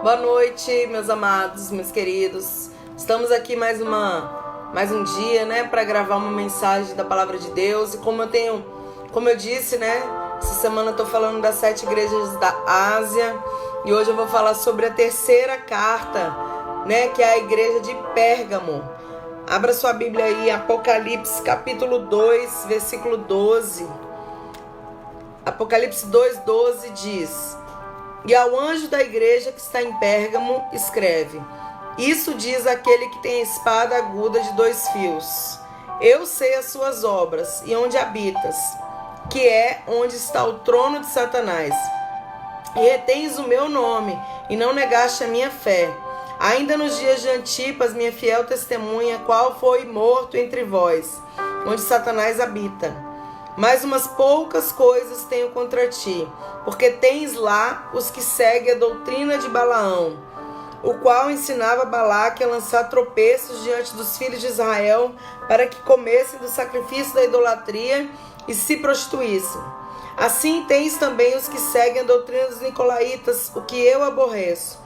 Boa noite, meus amados, meus queridos. Estamos aqui mais um dia, né, para gravar uma mensagem da palavra de Deus. E como eu disse, né, essa semana eu tô falando das 7 igrejas da Ásia. E hoje eu vou falar sobre a terceira carta, né, que é a igreja de Pérgamo. Abra sua Bíblia aí, Apocalipse capítulo 2, versículo 12. Apocalipse 2:12 diz: E ao anjo da igreja que está em Pérgamo escreve: Isso diz aquele que tem a espada aguda de 2 fios. Eu sei as suas obras e onde habitas, que é onde está o trono de Satanás. E retens o meu nome e não negaste a minha fé. Ainda nos dias de Antipas, minha fiel testemunha, qual foi morto entre vós, onde Satanás habita. Mas umas poucas coisas tenho contra ti, porque tens lá os que seguem a doutrina de Balaão, o qual ensinava Balaque a lançar tropeços diante dos filhos de Israel, para que comessem do sacrifício da idolatria e se prostituíssem. Assim tens também os que seguem a doutrina dos nicolaítas, o que eu aborreço.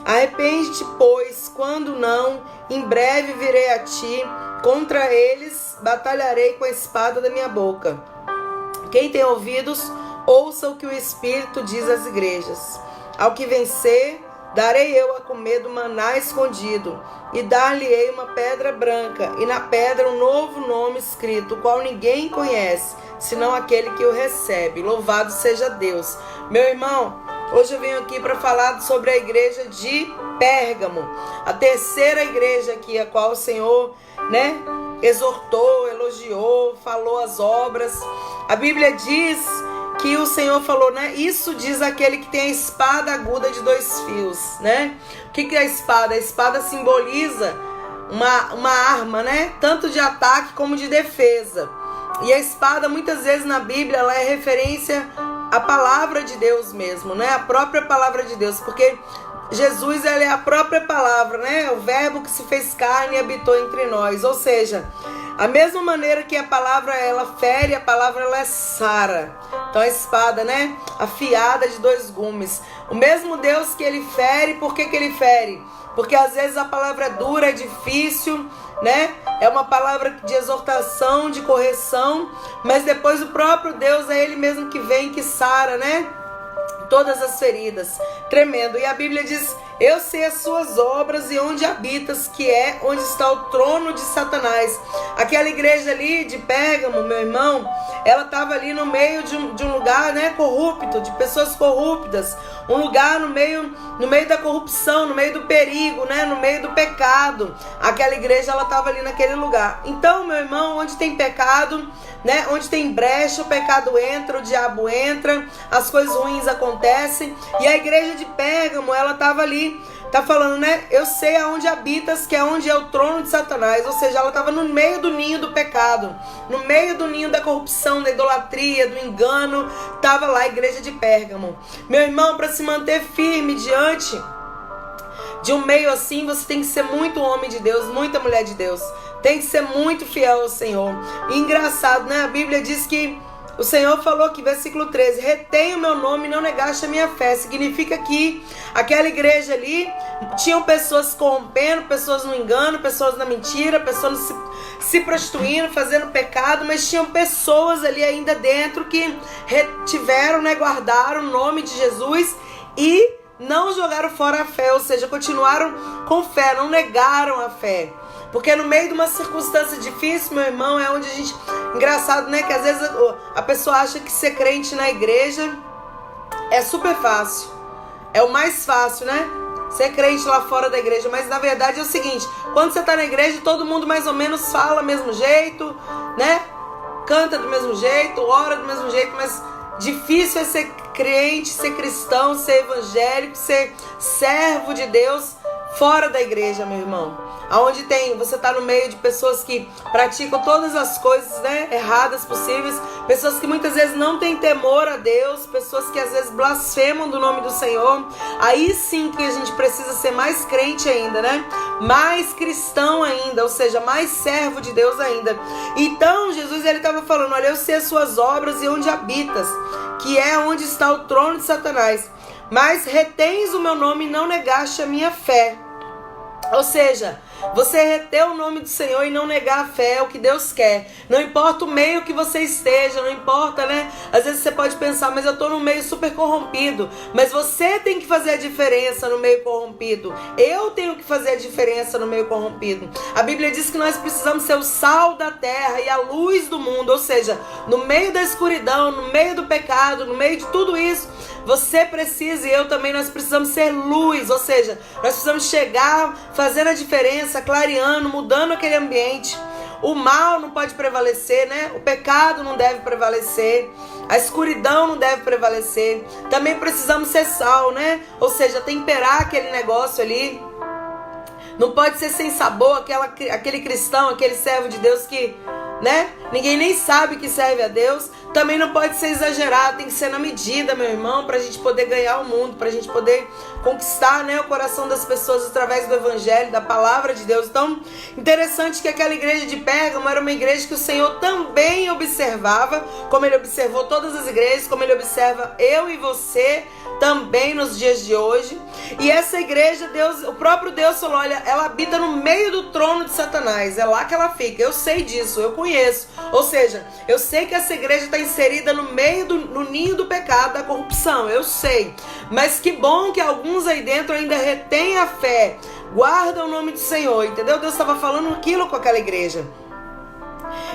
Arrepende-te, pois, quando não, em breve virei a ti, contra eles batalharei com a espada da minha boca. Quem tem ouvidos, ouça o que o Espírito diz às igrejas. Ao que vencer, darei eu a comer do maná escondido, e dar-lhe-ei uma pedra branca, e na pedra um novo nome escrito, o qual ninguém conhece, senão aquele que o recebe. Louvado seja Deus. Meu irmão, hoje eu venho aqui para falar sobre a igreja de Pérgamo, a terceira igreja aqui, a qual o Senhor, né, exortou, elogiou, falou as obras. A Bíblia diz que o Senhor falou, né? Isso diz aquele que tem a espada aguda de 2 fios, né? O que é a espada? A espada simboliza uma arma, né? Tanto de ataque como de defesa. E a espada, muitas vezes na Bíblia, ela é referência à palavra de Deus mesmo, né? A própria palavra de Deus, porque Jesus, ele é a própria palavra, né? O verbo que se fez carne e habitou entre nós. Ou seja, a mesma maneira que a palavra ela fere, a palavra ela sara. Então a espada, né? Afiada de 2 gumes. O mesmo Deus que ele fere, por que ele fere? Porque às vezes a palavra é dura, é difícil, né? É uma palavra de exortação, de correção. Mas depois o próprio Deus é ele mesmo que vem, que sara, né? Todas as feridas. Tremendo. E a Bíblia diz: eu sei as suas obras e onde habitas, que é onde está o trono de Satanás. Aquela igreja ali de Pérgamo, meu irmão, ela estava ali no meio de um lugar, né, corrupto, de pessoas corruptas. Um lugar no meio da corrupção, no meio do perigo, né, no meio do pecado. Aquela igreja, ela estava ali naquele lugar. Então, meu irmão, onde tem pecado, né, onde tem brecha, o pecado entra, o diabo entra, as coisas ruins acontecem. E a igreja de Pérgamo, ela estava ali, tá falando, né? Eu sei aonde habitas, que é onde é o trono de Satanás. Ou seja, ela estava no meio do ninho do pecado, no meio do ninho da corrupção, da idolatria, do engano. Estava lá a igreja de Pérgamo. Meu irmão, para se manter firme diante de um meio assim, você tem que ser muito homem de Deus, muita mulher de Deus. Tem que ser muito fiel ao Senhor. E engraçado, né? A Bíblia diz que o Senhor falou aqui, versículo 13: retém o meu nome e não negaste a minha fé. Significa que aquela igreja ali tinham pessoas corrompendo, pessoas no engano, pessoas na mentira, pessoas se prostituindo, fazendo pecado, mas tinham pessoas ali ainda dentro que retiveram, né, guardaram o nome de Jesus e não jogaram fora a fé, ou seja, continuaram com fé, não negaram a fé. Porque no meio de uma circunstância difícil, meu irmão, é onde a gente... Engraçado, né? Que às vezes a pessoa acha que ser crente na igreja é super fácil. É o mais fácil, né? Ser crente lá fora da igreja. Mas na verdade é o seguinte: quando você tá na igreja, todo mundo mais ou menos fala do mesmo jeito, né? Canta do mesmo jeito, ora do mesmo jeito, mas difícil é ser crente, ser cristão, ser evangélico, ser servo de Deus fora da igreja, meu irmão. Aonde você tá no meio de pessoas que praticam todas as coisas, né, erradas possíveis, pessoas que muitas vezes não têm temor a Deus, pessoas que às vezes blasfemam do nome do Senhor. Aí sim que a gente precisa ser mais crente ainda, né? Mais cristão ainda, ou seja, mais servo de Deus ainda. Então Jesus, ele estava falando: olha, eu sei as suas obras e onde habitas, que é onde está o trono de Satanás. mas retens o meu nome e não negaste a minha fé. Ou seja, você reter o nome do Senhor e não negar a fé é o que Deus quer. Não importa o meio que você esteja, não importa, né? Às vezes você pode pensar, mas eu estou num meio super corrompido. Mas você tem que fazer a diferença no meio corrompido. Eu tenho que fazer a diferença no meio corrompido. A Bíblia diz que nós precisamos ser o sal da terra e a luz do mundo. Ou seja, no meio da escuridão, no meio do pecado, no meio de tudo isso, você precisa e eu também, nós precisamos ser luz. Ou seja, nós precisamos chegar fazendo a diferença, clareando, mudando aquele ambiente. O mal não pode prevalecer, né? O pecado não deve prevalecer. A escuridão não deve prevalecer. Também precisamos ser sal, né? Ou seja, temperar aquele negócio ali. Não pode ser sem sabor, aquele cristão, aquele servo de Deus que, né? Ninguém nem sabe que serve a Deus. Também não pode ser exagerado, tem que ser na medida, meu irmão, para a gente poder ganhar o mundo, para a gente poder conquistar, né, o coração das pessoas através do evangelho, da palavra de Deus. Então, interessante que aquela igreja de Pérgamo era uma igreja que o Senhor também observava, como Ele observou todas as igrejas, como Ele observa eu e você também nos dias de hoje. E essa igreja, Deus, o próprio Deus falou, olha, ela habita no meio do trono de Satanás, é lá que ela fica. Eu sei disso, eu conheço. Ou seja, eu sei que essa igreja está inserida no meio no ninho do pecado, da corrupção, eu sei. Mas que bom que alguns aí dentro ainda retêm a fé, guardam o nome do Senhor, entendeu? Deus estava falando aquilo com aquela igreja.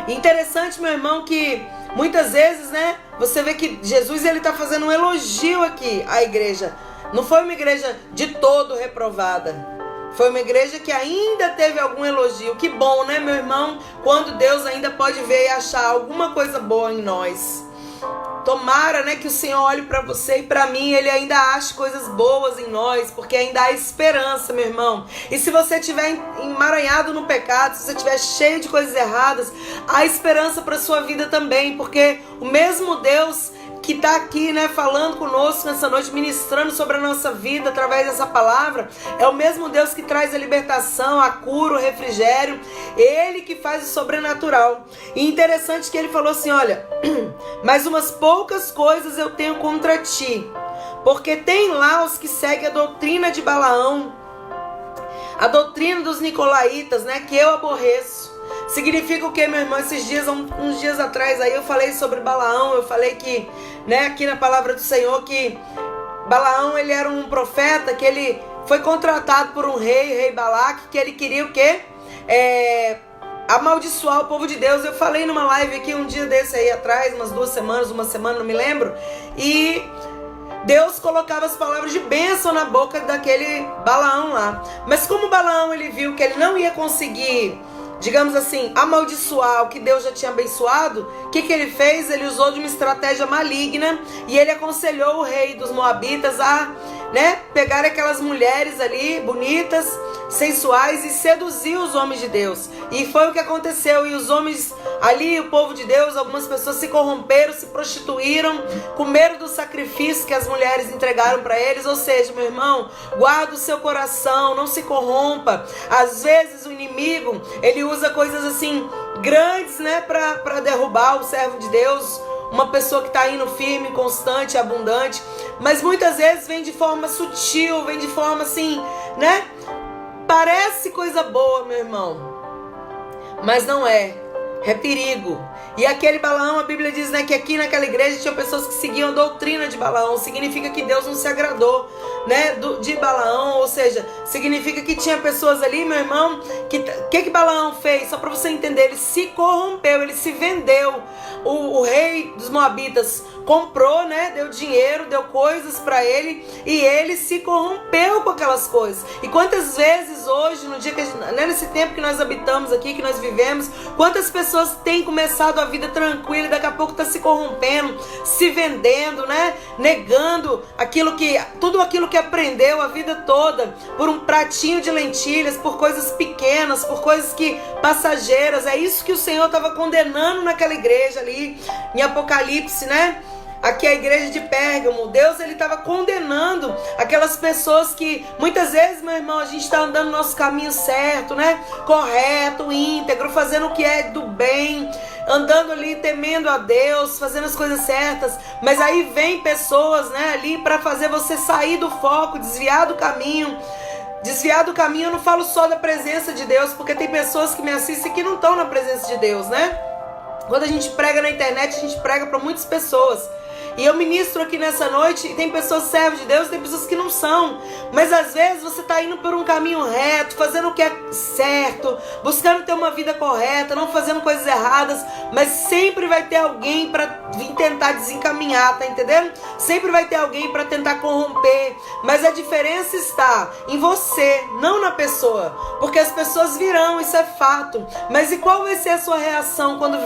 Interessante, meu irmão, que muitas vezes, né, você vê que Jesus, ele está fazendo um elogio aqui à igreja. Não foi uma igreja de todo reprovada. Foi uma igreja que ainda teve algum elogio. Que bom, né, meu irmão? Quando Deus ainda pode ver e achar alguma coisa boa em nós. Tomara, né, que o Senhor olhe para você e para mim, Ele ainda ache coisas boas em nós, porque ainda há esperança, meu irmão. E se você estiver emaranhado no pecado, se você estiver cheio de coisas erradas, há esperança para sua vida também, porque o mesmo Deus que está aqui, né, falando conosco nessa noite, ministrando sobre a nossa vida através dessa palavra, é o mesmo Deus que traz a libertação, a cura, o refrigério, Ele que faz o sobrenatural. E interessante que Ele falou assim, olha, mas umas poucas coisas eu tenho contra ti, porque tem lá os que seguem a doutrina de Balaão, a doutrina dos nicolaítas, né, que eu aborreço. Significa o que, meu irmão? Esses dias, uns dias atrás, aí eu falei sobre Balaão, eu falei que, né, aqui na palavra do Senhor, que Balaão, ele era um profeta, que ele foi contratado por um rei Balaque, que ele queria o quê? Amaldiçoar o povo de Deus. Eu falei numa live aqui um dia desse aí atrás, umas 2 semanas, uma semana, não me lembro, e Deus colocava as palavras de bênção na boca daquele Balaão lá. Mas como Balaão, ele viu que ele não ia conseguir, digamos assim, amaldiçoar o que Deus já tinha abençoado, o que ele fez? Ele usou de uma estratégia maligna e ele aconselhou o rei dos Moabitas a, né, pegar aquelas mulheres ali, bonitas, sensuais, e seduzir os homens de Deus. E foi o que aconteceu. E os homens ali, o povo de Deus, algumas pessoas se corromperam, se prostituíram, comeram do sacrifício que as mulheres entregaram para eles. Ou seja, meu irmão, guarda o seu coração, não se corrompa. Às vezes o inimigo, ele usa coisas assim grandes, né, para derrubar o servo de Deus, uma pessoa que está indo firme, constante, abundante, mas muitas vezes vem de forma sutil, vem de forma assim, né, parece coisa boa, meu irmão, mas não é. É perigo. E aquele Balaão, a Bíblia diz, né, que aqui naquela igreja tinha pessoas que seguiam a doutrina de Balaão. Significa que Deus não se agradou, né, de Balaão. Ou seja, significa que tinha pessoas ali, meu irmão, que Balaão fez? Só para você entender, ele se corrompeu, ele se vendeu. O rei dos Moabitas comprou, né, deu dinheiro, deu coisas para ele, e ele se corrompeu com aquelas coisas. E quantas vezes hoje, no dia que, né, nesse tempo que nós habitamos aqui, que nós vivemos, quantas pessoas têm começado a vida tranquila e daqui a pouco está se corrompendo, se vendendo, né, negando tudo aquilo que aprendeu a vida toda, por um pratinho de lentilhas, por coisas pequenas, por coisas passageiras. É isso que o Senhor estava condenando naquela igreja ali, em Apocalipse, né? Aqui a igreja de Pérgamo, Deus, ele estava condenando aquelas pessoas que muitas vezes, meu irmão, a gente está andando no nosso caminho certo, né? Correto, íntegro, fazendo o que é do bem, andando ali, temendo a Deus, fazendo as coisas certas, mas aí vem pessoas, né, ali para fazer você sair do foco, desviar do caminho. Desviar do caminho, eu não falo só da presença de Deus, porque tem pessoas que me assistem que não estão na presença de Deus, né? Quando a gente prega na internet, a gente prega para muitas pessoas. E eu ministro aqui nessa noite, e tem pessoas servas de Deus, tem pessoas que não são. Mas às vezes você está indo por um caminho reto, fazendo o que é certo, buscando ter uma vida correta, não fazendo coisas erradas, mas sempre vai ter alguém para vir tentar desencaminhar, tá entendendo? Sempre vai ter alguém para tentar corromper. Mas a diferença está em você, não na pessoa. Porque as pessoas virão, isso é fato. Mas e qual vai ser a sua reação quando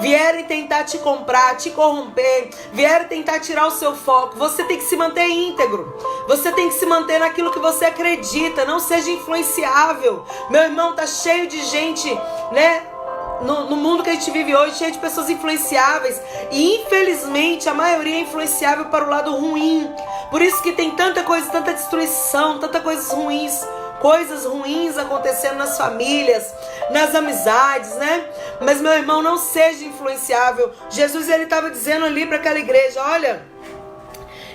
vierem tentar te comprar, te corromper, vieram tentar tirar o seu foco? Você tem que se manter íntegro. Você tem que se manter naquilo que você acredita. Não seja influenciável. Meu irmão, tá cheio de gente, né? No mundo que a gente vive hoje, cheio de pessoas influenciáveis. E infelizmente a maioria é influenciável para o lado ruim. Por isso que tem tanta coisa, tanta destruição, tanta coisas ruins acontecendo nas famílias, nas amizades, né? Mas meu irmão, não seja influenciável. Jesus, ele estava dizendo ali para aquela igreja: olha,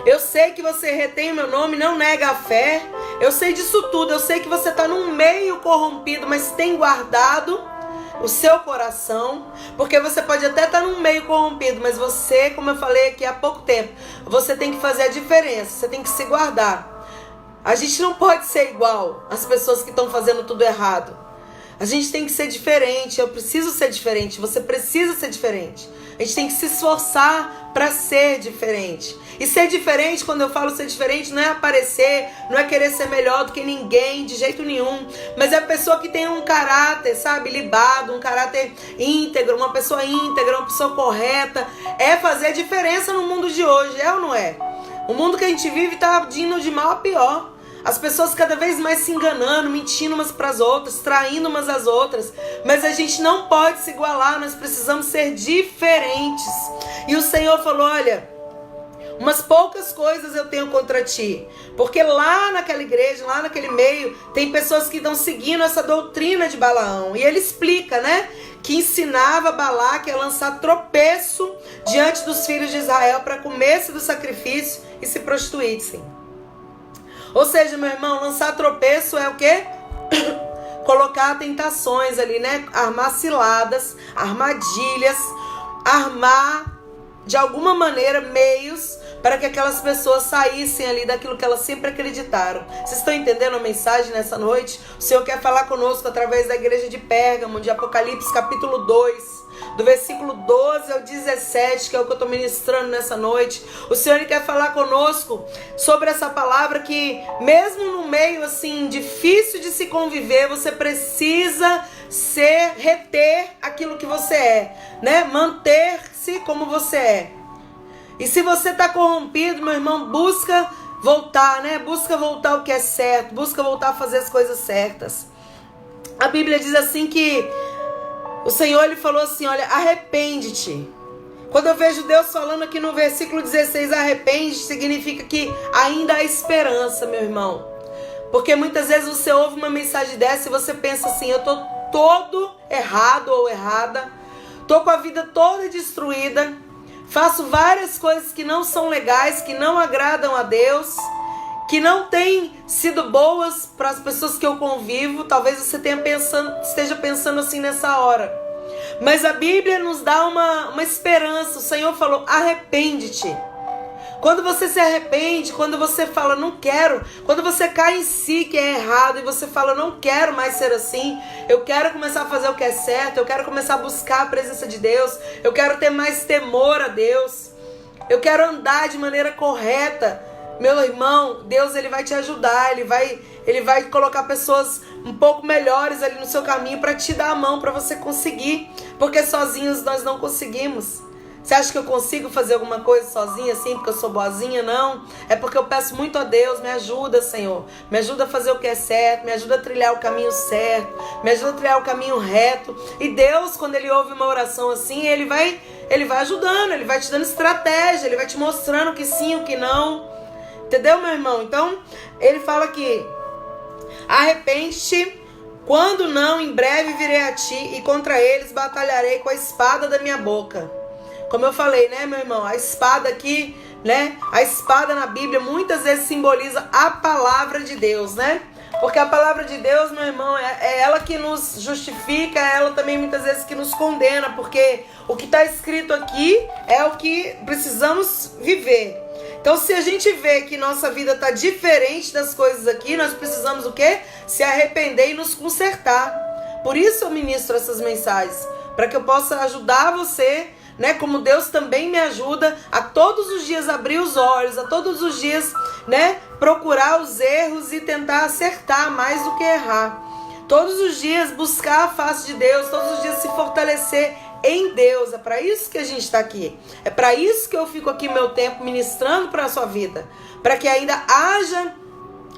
eu sei que você retém o meu nome, não nega a fé. Eu sei disso tudo, eu sei que você está num meio corrompido, mas tem guardado o seu coração, porque você pode até estar num meio corrompido, mas você, como eu falei aqui há pouco tempo, você tem que fazer a diferença, você tem que se guardar. A gente não pode ser igual às pessoas que estão fazendo tudo errado. A gente tem que ser diferente. Eu preciso ser diferente. Você precisa ser diferente. A gente tem que se esforçar para ser diferente. E ser diferente, quando eu falo ser diferente, não é aparecer, não é querer ser melhor do que ninguém, de jeito nenhum. Mas é a pessoa que tem um caráter, sabe, libado, um caráter íntegro, uma pessoa correta. É fazer diferença no mundo de hoje, é ou não é? O mundo que a gente vive está indo de mal a pior. As pessoas cada vez mais se enganando, mentindo umas para as outras, traindo umas às outras. Mas a gente não pode se igualar, nós precisamos ser diferentes. E o Senhor falou: olha, umas poucas coisas eu tenho contra ti. Porque lá naquela igreja, lá naquele meio, tem pessoas que estão seguindo essa doutrina de Balaão. E ele explica, né? Que ensinava Balaque a lançar tropeço diante dos filhos de Israel para comer-se do sacrifício e se prostituíssem. Ou seja, meu irmão, lançar tropeço é o quê? Colocar tentações ali, né? Armar ciladas, armadilhas, armar de alguma maneira meios para que aquelas pessoas saíssem ali daquilo que elas sempre acreditaram. Vocês estão entendendo a mensagem nessa noite? O Senhor quer falar conosco através da igreja de Pérgamo, de Apocalipse capítulo 2, do versículo 12 ao 17, que é o que eu estou ministrando nessa noite. O Senhor quer falar conosco sobre essa palavra que, mesmo no meio assim difícil de se conviver, você precisa reter aquilo que você é, né? Manter-se como você é. E se você está corrompido, meu irmão, busca voltar, né? Busca voltar ao que é certo, busca voltar a fazer as coisas certas. A Bíblia diz assim que o Senhor, ele falou assim: olha, arrepende-te. Quando eu vejo Deus falando aqui no versículo 16, arrepende, significa que ainda há esperança, meu irmão. Porque muitas vezes você ouve uma mensagem dessa e você pensa assim: eu tô todo errado ou errada, tô com a vida toda destruída, faço várias coisas que não são legais, que não agradam a Deus, que não têm sido boas para as pessoas que eu convivo. Talvez você esteja pensando assim nessa hora. Mas a Bíblia nos dá uma esperança. O Senhor falou: arrepende-te. Quando você se arrepende, quando você fala não quero, quando você cai em si que é errado e você fala não quero mais ser assim, eu quero começar a fazer o que é certo, eu quero começar a buscar a presença de Deus, eu quero ter mais temor a Deus, eu quero andar de maneira correta. Meu irmão, Deus, ele vai te ajudar, ele vai colocar pessoas um pouco melhores ali no seu caminho para te dar a mão, para você conseguir, porque sozinhos nós não conseguimos. Você acha que eu consigo fazer alguma coisa sozinha assim, porque eu sou boazinha? Não. É porque eu peço muito a Deus: me ajuda, Senhor. Me ajuda a fazer o que é certo, me ajuda a trilhar o caminho certo, me ajuda a trilhar o caminho reto. E Deus, quando ele ouve uma oração assim, ele vai ajudando, ele vai te dando estratégia, ele vai te mostrando o que sim, o que não. Entendeu, meu irmão? Então, ele fala que arrepende-te, Quando não, em breve virei a ti e contra eles batalharei com a espada da minha boca. Como eu falei, né, meu irmão? A espada aqui, né? A espada na Bíblia muitas vezes simboliza a palavra de Deus, né? Porque a palavra de Deus, meu irmão, é ela que nos justifica, é ela também muitas vezes que nos condena, porque o que está escrito aqui é o que precisamos viver. Então, se a gente vê que nossa vida está diferente das coisas aqui, nós precisamos o quê? Se arrepender e nos consertar. Por isso eu ministro essas mensagens, para que eu possa ajudar você, né, como Deus também me ajuda a todos os dias abrir os olhos, a todos os dias, né, procurar os erros e tentar acertar mais do que errar. Todos os dias buscar a face de Deus, todos os dias se fortalecer em Deus. É para isso que a gente está aqui. É para isso que eu fico aqui meu tempo ministrando para a sua vida, para que ainda haja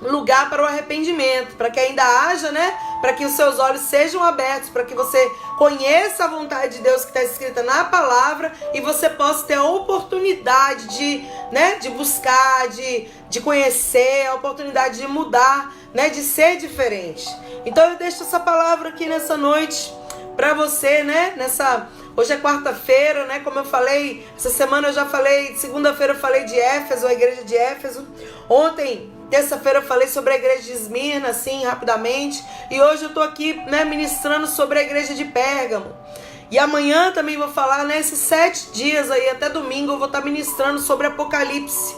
lugar para o arrependimento, para que ainda haja, né, para que os seus olhos sejam abertos, para que você conheça a vontade de Deus que está escrita na palavra e você possa ter a oportunidade de, né, de buscar, de conhecer, a oportunidade de mudar, né, de ser diferente. Então eu deixo essa palavra aqui nessa noite para você, né, hoje é quarta-feira, né, como eu falei, essa semana eu já falei, segunda-feira eu falei de Éfeso, a igreja de Éfeso, ontem, terça-feira eu falei sobre a igreja de Esmirna, assim, rapidamente, e hoje eu tô aqui, né, ministrando sobre a igreja de Pérgamo, e amanhã também vou falar, né, esses 7 dias aí, até domingo eu vou estar ministrando sobre Apocalipse,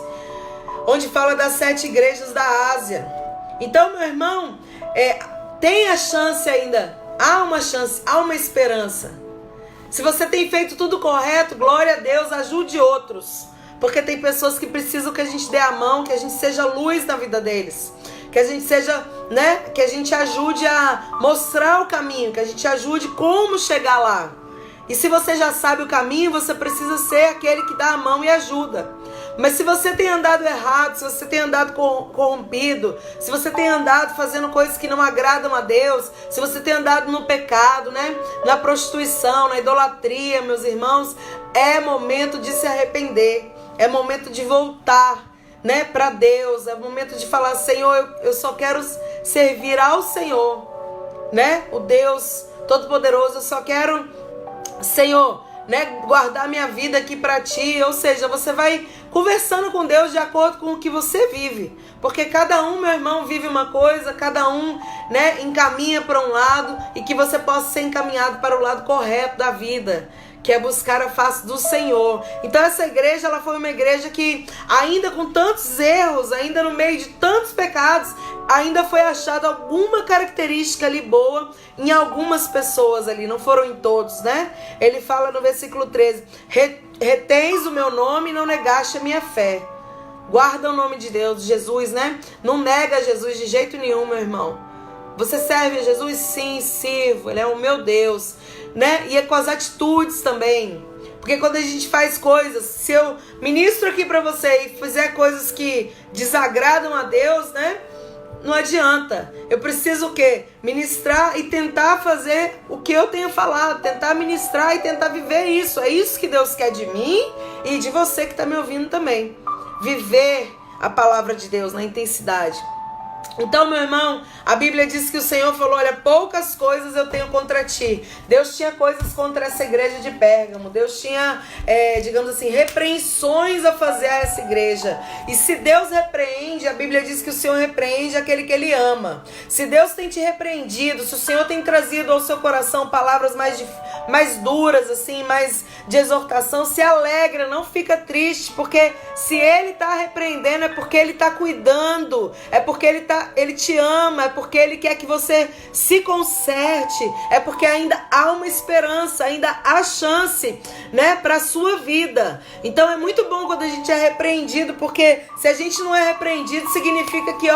onde fala das 7 igrejas da Ásia. Então, meu irmão, tem a chance ainda, há uma chance, há uma esperança. Se você tem feito tudo correto, glória a Deus, ajude outros. Porque tem pessoas que precisam que a gente dê a mão, que a gente seja luz na vida deles. Que a gente seja, né, que a gente ajude a mostrar o caminho, que a gente ajude como chegar lá. E se você já sabe o caminho, você precisa ser aquele que dá a mão e ajuda. Mas se você tem andado errado, se você tem andado corrompido, se você tem andado fazendo coisas que não agradam a Deus, se você tem andado no pecado, né, na prostituição, na idolatria, meus irmãos, é momento de se arrepender, é momento de voltar, né, para Deus, é momento de falar, Senhor, eu só quero servir ao Senhor, né, o Deus Todo-Poderoso, eu só quero, Senhor, né, guardar minha vida aqui para ti. Ou seja, você vai conversando com Deus de acordo com o que você vive, porque cada um, meu irmão, vive uma coisa, cada um, né, encaminha para um lado, e que você possa ser encaminhado para o lado correto da vida, que é buscar a face do Senhor. Então essa igreja, ela foi uma igreja que, ainda com tantos erros, ainda no meio de tantos pecados, ainda foi achada alguma característica ali boa em algumas pessoas ali, não foram em todos, né? Ele fala no versículo 13, retens o meu nome e não negaste a minha fé. Guarda o nome de Deus, Jesus, né? Não nega Jesus de jeito nenhum, meu irmão. Você serve a Jesus? Sim, sirvo, ele é o meu Deus, né? E é com as atitudes também. Porque quando a gente faz coisas, se eu ministro aqui pra você e fizer coisas que desagradam a Deus, né? Não adianta. Eu preciso o quê? Ministrar e tentar fazer o que eu tenho falado. Tentar ministrar e tentar viver isso. É isso que Deus quer de mim e de você que está me ouvindo também. Viver a palavra de Deus na intensidade. Então, meu irmão, a Bíblia diz que o Senhor falou, olha, poucas coisas eu tenho contra ti. Deus tinha coisas contra essa igreja de Pérgamo. Deus tinha, digamos assim, repreensões a fazer a essa igreja. E se Deus repreende, a Bíblia diz que o Senhor repreende aquele que Ele ama. Se Deus tem te repreendido, se o Senhor tem trazido ao seu coração palavras mais duras, assim, mais de exortação, se alegra, não fica triste, porque se Ele está repreendendo é porque Ele está cuidando, é porque Ele te ama, é porque Ele quer que você se conserte, é porque ainda há uma esperança, ainda há chance, né, para a sua vida. Então é muito bom quando a gente é repreendido, porque se a gente não é repreendido, significa que,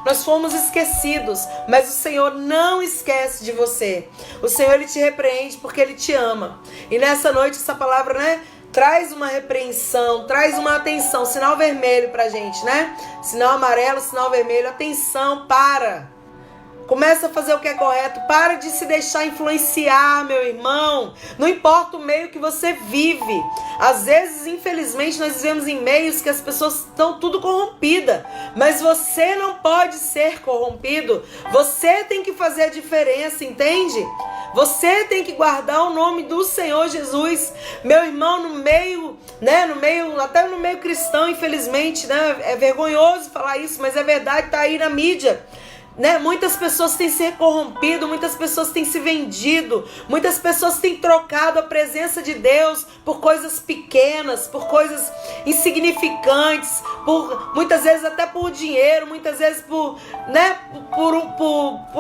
nós fomos esquecidos, mas o Senhor não esquece de você. O Senhor, Ele te repreende porque Ele te ama. E nessa noite, essa palavra, né, traz uma repreensão, traz uma atenção, sinal vermelho pra gente, né? Sinal amarelo, sinal vermelho, atenção, para. Começa a fazer o que é correto. Para de se deixar influenciar, meu irmão. Não importa o meio que você vive. Às vezes, infelizmente, nós vivemos em meios que as pessoas estão tudo corrompidas. Mas você não pode ser corrompido. Você tem que fazer a diferença, entende? Você tem que guardar o nome do Senhor Jesus. Meu irmão, no meio, até no meio cristão, infelizmente, né? É vergonhoso falar isso, mas é verdade, tá aí na mídia. Muitas pessoas têm se corrompido, muitas pessoas têm se vendido, muitas pessoas têm trocado a presença de Deus por coisas pequenas, por coisas insignificantes, muitas vezes até por dinheiro, muitas vezes por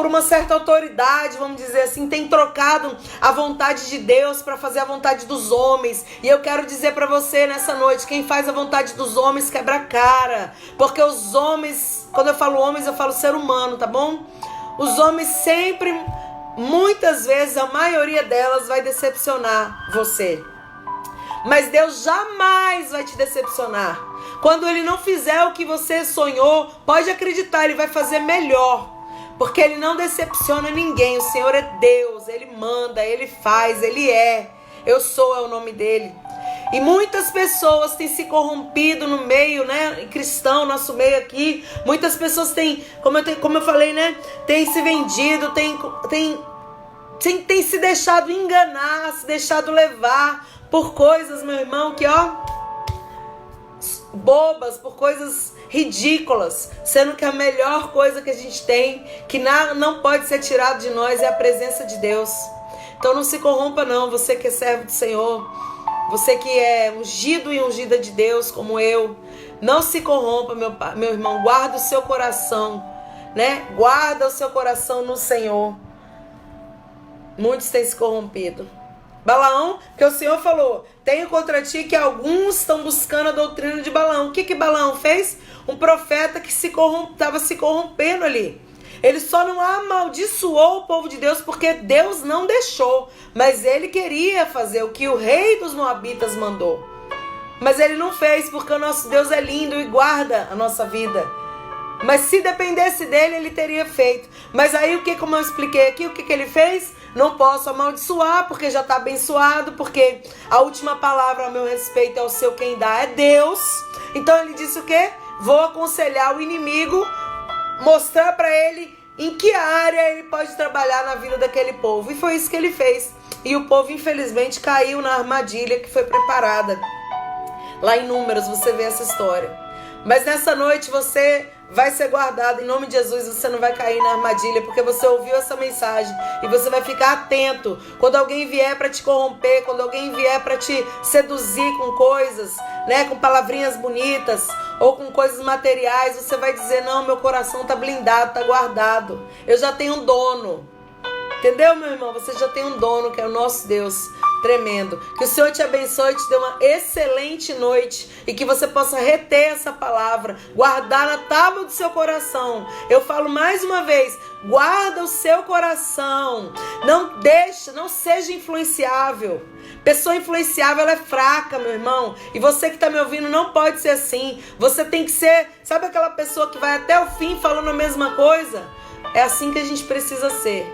uma certa autoridade, vamos dizer assim, tem trocado a vontade de Deus para fazer a vontade dos homens. E eu quero dizer para você nessa noite, quem faz a vontade dos homens quebra a cara, porque os homens, quando eu falo homens, eu falo ser humano, tá bom? Os homens sempre, muitas vezes, a maioria delas vai decepcionar você. Mas Deus jamais vai te decepcionar. Quando Ele não fizer o que você sonhou, pode acreditar, Ele vai fazer melhor. Porque Ele não decepciona ninguém. O Senhor é Deus, Ele manda, Ele faz, Ele é. Eu sou é o nome dEle. E muitas pessoas têm se corrompido no meio, cristão, nosso meio aqui. Muitas pessoas têm, como eu falei, têm se vendido, têm se deixado enganar, se deixado levar por coisas, meu irmão, que bobas, por coisas ridículas, sendo que a melhor coisa que a gente tem, que não pode ser tirado de nós, é a presença de Deus. Então não se corrompa não, você que é servo do Senhor, você que é ungido e ungida de Deus como eu, não se corrompa, meu irmão, guarda o seu coração, guarda o seu coração no Senhor. Muitos têm se corrompido. Balaão, que o Senhor falou, tenho contra ti que alguns estão buscando a doutrina de Balaão. O que Balaão fez? Um profeta que estava se corrompendo ali. Ele só não amaldiçoou o povo de Deus porque Deus não deixou. Mas ele queria fazer o que o rei dos Moabitas mandou. Mas ele não fez porque o nosso Deus é lindo e guarda a nossa vida. Mas se dependesse dele, ele teria feito. Mas aí, como eu expliquei aqui, o que ele fez? Não posso amaldiçoar porque já está abençoado, porque a última palavra ao meu respeito é o seu quem dá é Deus. Então ele disse o quê? Vou aconselhar o inimigo, mostrar para ele em que área ele pode trabalhar na vida daquele povo. E foi isso que ele fez. E o povo, infelizmente, caiu na armadilha que foi preparada. Lá em Números, você vê essa história. Mas nessa noite você vai ser guardado em nome de Jesus. Você não vai cair na armadilha, porque você ouviu essa mensagem. E você vai ficar atento. Quando alguém vier para te corromper, quando alguém vier para te seduzir com coisas, com palavrinhas bonitas, ou com coisas materiais, você vai dizer, não, meu coração está blindado, está guardado. Eu já tenho um dono. Entendeu, meu irmão? Você já tem um dono, que é o nosso Deus tremendo. Que o Senhor te abençoe e te dê uma excelente noite. E que você possa reter essa palavra, guardar na tábua do seu coração. Eu falo mais uma vez, guarda o seu coração. Não seja influenciável. Pessoa influenciável, ela é fraca, meu irmão. E você que está me ouvindo não pode ser assim. Você tem que ser, sabe aquela pessoa que vai até o fim falando a mesma coisa? É assim que a gente precisa ser.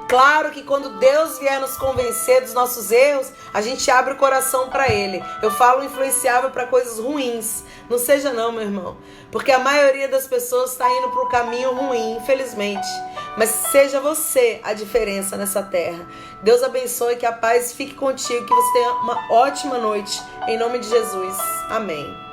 Claro que quando Deus vier nos convencer dos nossos erros, a gente abre o coração para Ele. Eu falo influenciável para coisas ruins. Não seja não, meu irmão. Porque a maioria das pessoas está indo para o caminho ruim, infelizmente. Mas seja você a diferença nessa terra. Deus abençoe, que a paz fique contigo, que você tenha uma ótima noite. Em nome de Jesus. Amém.